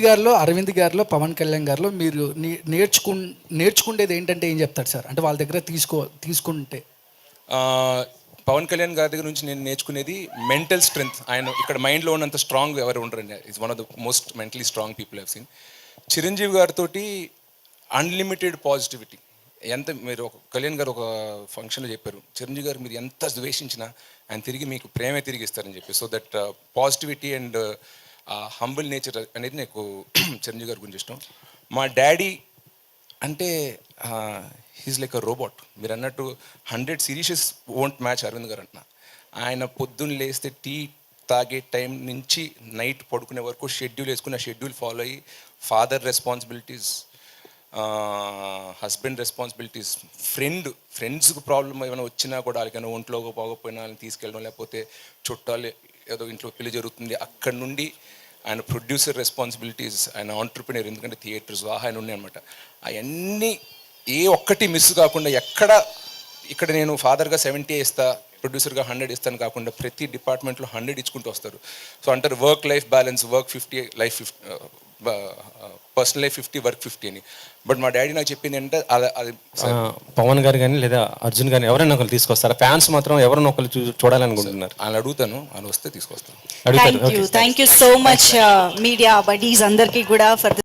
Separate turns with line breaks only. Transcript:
గారిలో, అరవింద్ గారిలో, పవన్ కళ్యాణ్ గారిలో మీరు నేర్చుకునేది ఏంటంటే ఏం చెప్తారు సార్? అంటే వాళ్ళ దగ్గర తీసుకుంటే
పవన్ కళ్యాణ్ గారి దగ్గర నుంచి నేను నేర్చుకునేది మెంటల్ స్ట్రెంగ్త్. ఆయన ఇక్కడ మైండ్లో ఉన్నంత స్ట్రాంగ్ ఎవరు ఉండరండి. It's one of the most mentally strong people have seen. Chiranjeevi గారితో అన్లిమిటెడ్ పాజిటివిటీ. ఎంత మీరు ఒక కళ్యాణ్ గారు ఒక ఫంక్షన్లో చెప్పారు, చిరంజీవి గారు మీరు ఎంత ద్వేషించినా ఆయన తిరిగి మీకు ప్రేమే తిరిగి ఇస్తారని చెప్పి. So that positivity and humble nature అనేది నాకు చిరంజీవి గారి గురించి ఇష్టం. మా డాడీ అంటే హీస్ లైక్ అ రోబోట్. మీరు అన్నట్టు 100 సిరీసెస్ వోంట్ మ్యాచ్ అరవింద్ గారు అంటున్నా. ఆయన పొద్దున్న లేస్తే టీ తాగే టైం నుంచి నైట్ పడుకునే వరకు షెడ్యూల్ వేసుకుని ఆ షెడ్యూల్ ఫాలో అయ్యి ఫాదర్ రెస్పాన్సిబిలిటీస్, హస్బెండ్ రెస్పాన్సిబిలిటీస్, ఫ్రెండ్స్కి ప్రాబ్లం ఏమైనా వచ్చినా కూడా వాళ్ళకైనా ఒంట్లో పోకపోయినా వాళ్ళని తీసుకెళ్ళడం, లేకపోతే చుట్టాలు ఏదో ఇంట్లో పెళ్లి జరుగుతుంది అక్కడి నుండి ఆయన ప్రొడ్యూసర్ రెస్పాన్సిబిలిటీస్, ఆయన ఆంటర్ప్రినర్, ఎందుకంటే థియేటర్స్ ఆయన ఉన్నాయి అనమాట. అవన్నీ ఏ ఒక్కటి మిస్ కాకుండా ఇక్కడ నేను ఫాదర్గా 70 ఇస్తా, ప్రొడ్యూసర్గా 100 ఇస్తాను కాకుండా ప్రతి డిపార్ట్మెంట్లో 100 ఇచ్చుకుంటూ వస్తారు. సో అంటారు work life balance, work 50, life 50, personal life 50, work 50 అని. బట్ మా డాడీ నాకు చెప్పింది అంటే అది
పవన్ గారు కానీ లేదా అర్జున్ కానీ ఎవరైనా ఒకరు తీసుకొస్తారా? ఫ్యాన్స్ మాత్రం ఎవరైనా ఒకరు చూడాలనుకుంటున్నారు.
వాళ్ళు అడుగుతాను, వాళ్ళు వస్తే తీసుకొస్తాను.
అడుగుతారు.
Thank you so much media buddies అందరికీ కూడా ఫర్